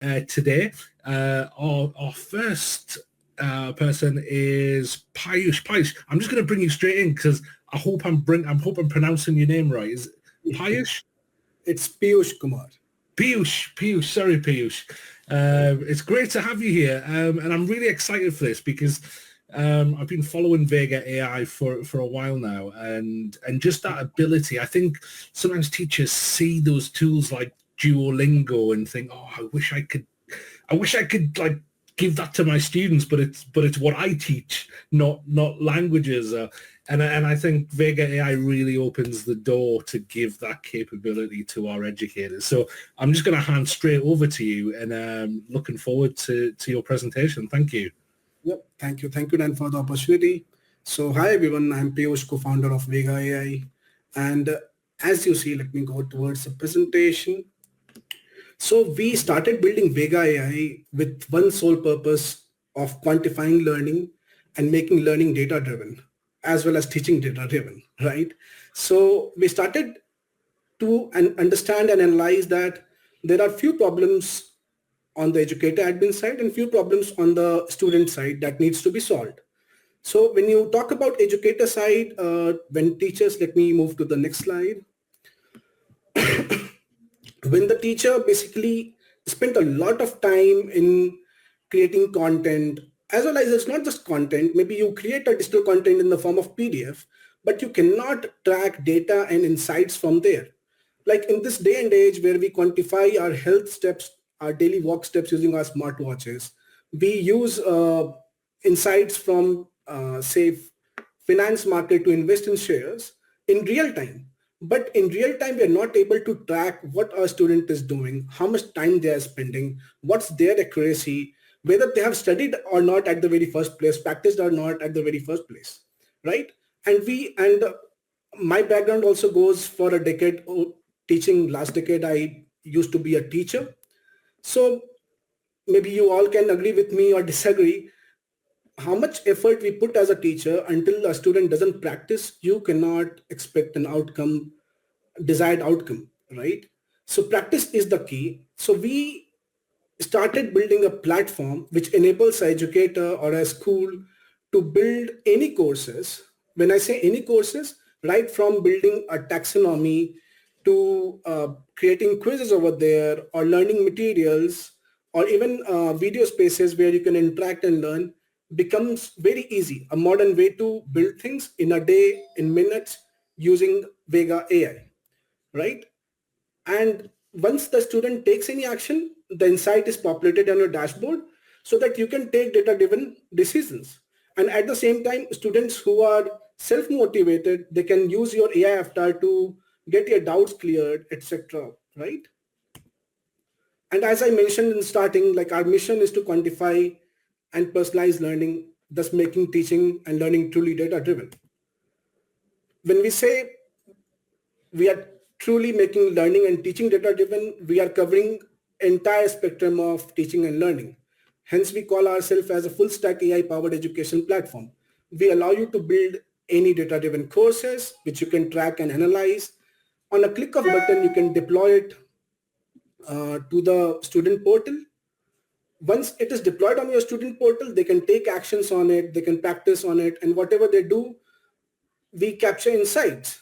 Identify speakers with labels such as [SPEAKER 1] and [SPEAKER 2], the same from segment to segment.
[SPEAKER 1] today. Our first person is Piyush. Piyush, I'm just going to bring you straight in because I hope I'm pronouncing your name right. Is it Piyush?
[SPEAKER 2] It's Piyush Kumar.
[SPEAKER 1] Piyush, sorry, Piyush. It's great to have you here, and I'm really excited for this because I've been following VEGA AI for a while now, and just that ability. I think sometimes teachers see those tools like Duolingo and think, oh, I wish I could like give that to my students, but it's what I teach, not languages. And I think VEGA AI really opens the door to give that capability to our educators. So I'm just going to hand straight over to you, and looking forward to your presentation. Thank you.
[SPEAKER 2] Yep. Thank you, Dan, for the opportunity. So hi, everyone. I'm Piyush, co-founder of VEGA AI. And as you see, let me go towards the presentation. So we started building VEGA AI with one sole purpose of quantifying learning and making learning data-driven, as well as teaching data-driven, right? So we started to understand and analyze that there are few problems on the educator admin side and few problems on the student side that needs to be solved. So when you talk about educator side, when teachers, let me move to the next slide. When the teacher basically spent a lot of time in creating content, as well as it's not just content, maybe you create a digital content in the form of PDF, but you cannot track data and insights from there. Like in this day and age where we quantify our health steps, our daily walk steps using our smartwatches, we use insights from, say, finance market to invest in shares in real time. But in real time, we are not able to track what our student is doing, how much time they are spending, what's their accuracy, whether they have studied or not at the very first place, practiced or not at the very first place, right? And my background also goes for a decade teaching. Last decade, I used to be a teacher. So maybe you all can agree with me or disagree. How much effort we put as a teacher, until a student doesn't practice, you cannot expect an outcome, desired outcome, right? So practice is the key. So we started building a platform which enables an educator or a school to build any courses. When I say any courses, right from building a taxonomy to creating quizzes over there, or learning materials, or even video spaces where you can interact and learn, becomes very easy. A modern way to build things in a day, in minutes, using VEGA AI, right? And once the student takes any action, the insight is populated on your dashboard so that you can take data-driven decisions. And at the same time, students who are self-motivated, they can use your AI avatar to get your doubts cleared, etc. Right? And as I mentioned in starting, like our mission is to quantify and personalize learning, thus making teaching and learning truly data-driven. When we say we are truly making learning and teaching data driven, we are covering entire spectrum of teaching and learning. Hence, we call ourselves as a full stack AI powered education platform. We allow you to build any data driven courses, which you can track and analyze. On a click of button, you can deploy it to the student portal. Once it is deployed on your student portal, they can take actions on it, they can practice on it, and whatever they do, we capture insights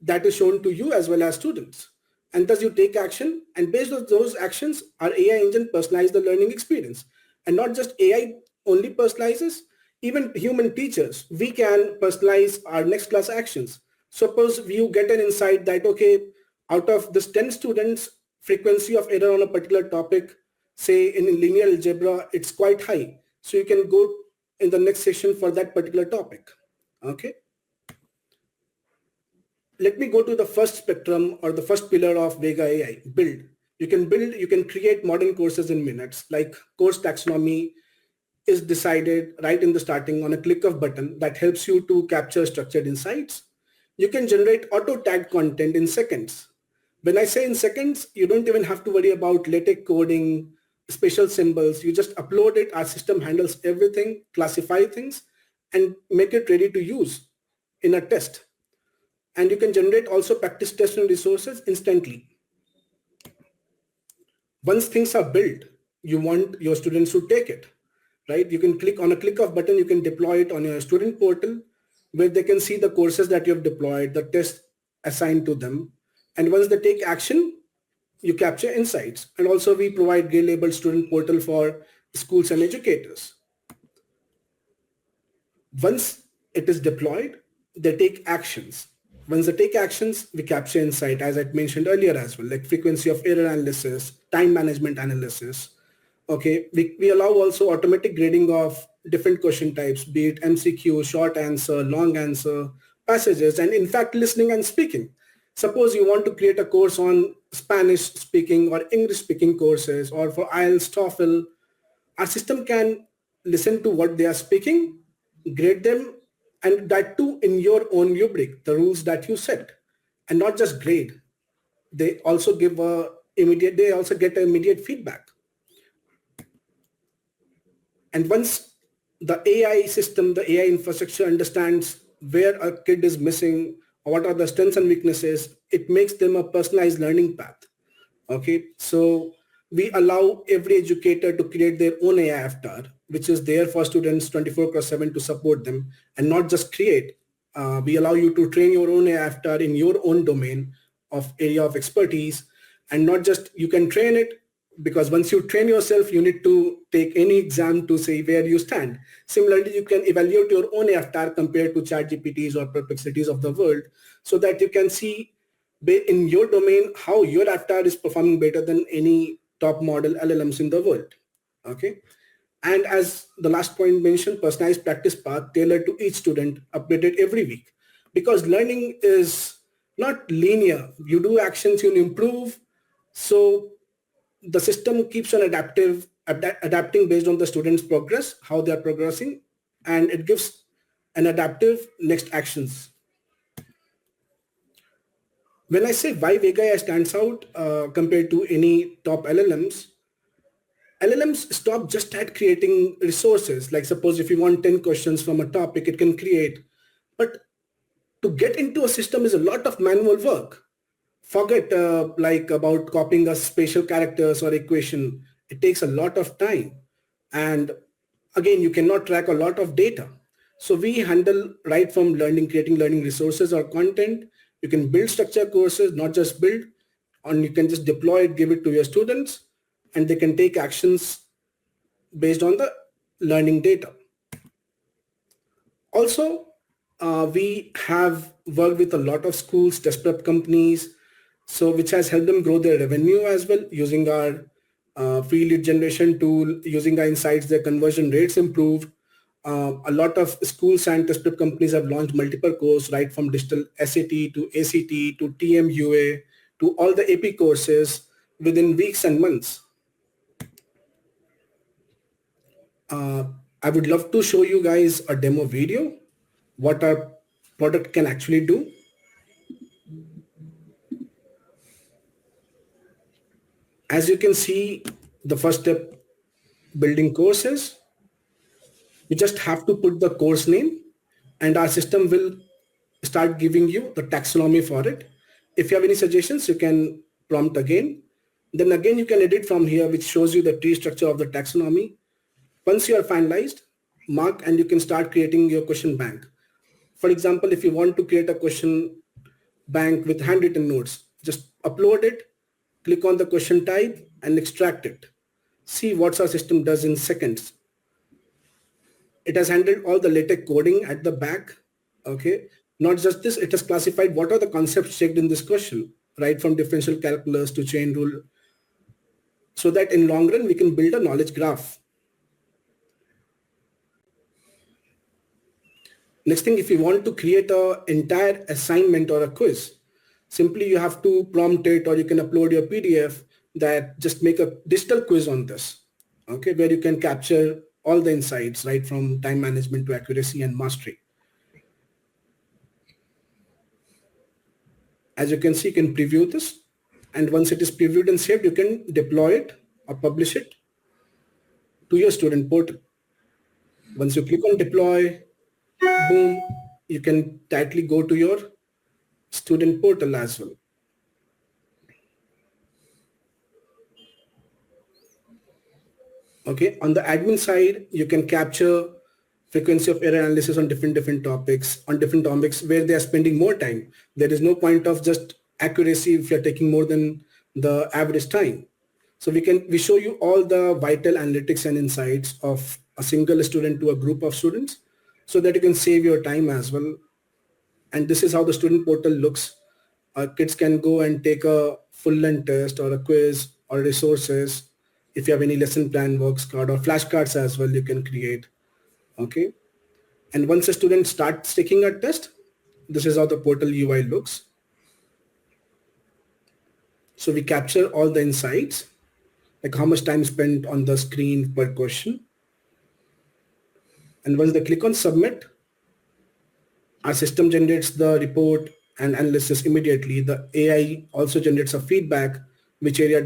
[SPEAKER 2] that is shown to you as well as students. And thus you take action, and based on those actions, our AI engine personalizes the learning experience. And not just AI only personalizes, even human teachers, we can personalize our next class actions. Suppose you get an insight that, okay, out of this 10 students, frequency of error on a particular topic, say in linear algebra, it's quite high. So you can go in the next session for that particular topic. Okay. Let me go to the first spectrum or the first pillar of VEGA AI, build. You can create modern courses in minutes. Like course taxonomy is decided right in the starting on a click of button that helps you to capture structured insights. You can generate auto-tagged content in seconds. When I say in seconds, you don't even have to worry about LaTeX coding, special symbols. You just upload it, our system handles everything, classify things, and make it ready to use in a test. And you can generate also practice tests and resources instantly. Once things are built, you want your students to take it, right? You can click on a click of button, you can deploy it on your student portal where they can see the courses that you have deployed, the tests assigned to them. And once they take action, you capture insights. And also we provide gray labeled student portal for schools and educators. Once it is deployed, they take actions. Once they take actions, we capture insight, as I mentioned earlier as well, like frequency of error analysis, time management analysis. Okay, we allow also automatic grading of different question types, be it MCQ, short answer, long answer, passages, and in fact, listening and speaking. Suppose you want to create a course on Spanish speaking or English speaking courses, or for IELTS, TOEFL, our system can listen to what they are speaking, grade them, and that too in your own rubric, the rules that you set, and not just grade. They also give they also get immediate feedback. And once the AI system, the AI infrastructure understands where a kid is missing, or what are the strengths and weaknesses, it makes them a personalized learning path. Okay, so we allow every educator to create their own AI avatar, which is there for students 24/7 to support them, and not just create. We allow you to train your own AI avatar in your own domain of area of expertise, and not just you can train it, because once you train yourself, you need to take any exam to say where you stand. Similarly, you can evaluate your own avatar compared to ChatGPTs or Perplexities of the world, so that you can see in your domain how your avatar is performing better than any top model LLMs in the world. Okay. And as the last point mentioned, personalized practice path tailored to each student, updated every week. Because learning is not linear. You do actions, you improve. So the system keeps on adapting based on the students' progress, how they are progressing, and it gives an adaptive next actions. When I say why VEGA AI stands out compared to any top LLMs stop just at creating resources. Like suppose if you want 10 questions from a topic, it can create. But to get into a system is a lot of manual work. Forget like about copying a spatial characters or equation. It takes a lot of time. And again, you cannot track a lot of data. So we handle right from learning, creating learning resources or content. You can build structured courses, not just build, and you can just deploy it, give it to your students, and they can take actions based on the learning data. Also, we have worked with a lot of schools, test prep companies, so which has helped them grow their revenue as well using our free lead generation tool, using our insights, their conversion rates improved. A lot of schools and test prep companies have launched multiple courses, right from digital SAT to ACT to TMUA to all the AP courses within weeks and months. I would love to show you guys a demo video, what our product can actually do. As you can see, the first step, building courses. You just have to put the course name and our system will start giving you the taxonomy for it. If you have any suggestions, you can prompt again. Then again, you can edit from here, which shows you the tree structure of the taxonomy. Once you are finalized, mark and you can start creating your question bank. For example, if you want to create a question bank with handwritten notes, just upload it, click on the question type and extract it. See what our system does in seconds. It has handled all the LaTeX coding at the back. Okay. Not just this, it has classified what are the concepts checked in this question, right from differential calculus to chain rule, so that in long run we can build a knowledge graph. Next thing, if you want to create an entire assignment or a quiz, simply you have to prompt it, or you can upload your PDF that just make a digital quiz on this, okay, where you can capture all the insights, right from time management to accuracy and mastery. As you can see, you can preview this. And once it is previewed and saved, you can deploy it or publish it to your student portal. Once you click on deploy, boom, you can directly go to your student portal as well. Okay, on the admin side, you can capture frequency of error analysis on different topics where they are spending more time. There is no point of just accuracy if you're taking more than the average time. So we show you all the vital analytics and insights of a single student to a group of students so that you can save your time as well. And this is how the student portal looks. Kids can go and take a full length test or a quiz or resources. If you have any lesson plan works card or flashcards as well, you can create. Okay. And once a student starts taking a test, this is how the portal UI looks. So we capture all the insights, like how much time spent on the screen per question. And once they click on submit, our system generates the report and analysis immediately. The AI also generates a feedback, which area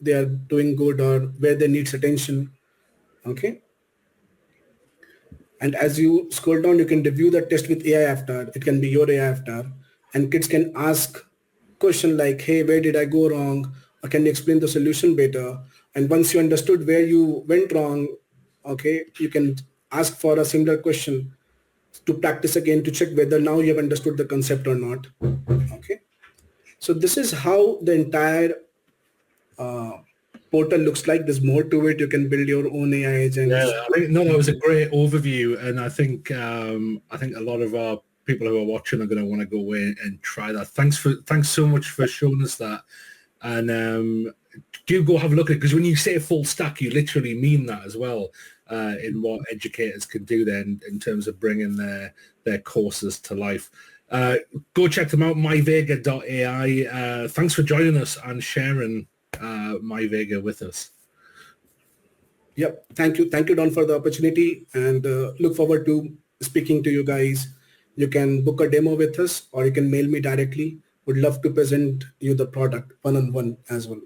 [SPEAKER 2] they are doing good or where they needs attention. Okay. And as you scroll down, you can review the test with AI after. It can be your AI after. And kids can ask question like, hey, where did I go wrong? Or can you explain the solution better? And once you understood where you went wrong, okay, you can ask for a similar question to practice again to check whether now you have understood the concept or not. Okay. So this is how the entire portal looks like. There's more to it. You can build your own AI agents.
[SPEAKER 1] Yeah, I think that was a great overview, and I think a lot of our people who are watching are going to want to go away and try that. Thanks so much for showing us that, and do go have a look at it, because when you say full stack, you literally mean that as well, in what educators can do then in terms of bringing their courses to life. Go check them out, myvega.ai. Thanks for joining us and sharing MyVega with us.
[SPEAKER 2] Yep. Thank you, Don, for the opportunity, and look forward to speaking to you guys. You can book a demo with us, or you can mail me directly. Would love to present you the product one-on-one as well.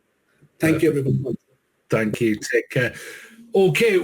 [SPEAKER 2] Thank you, everyone.
[SPEAKER 1] Thank you. Take care. Okay,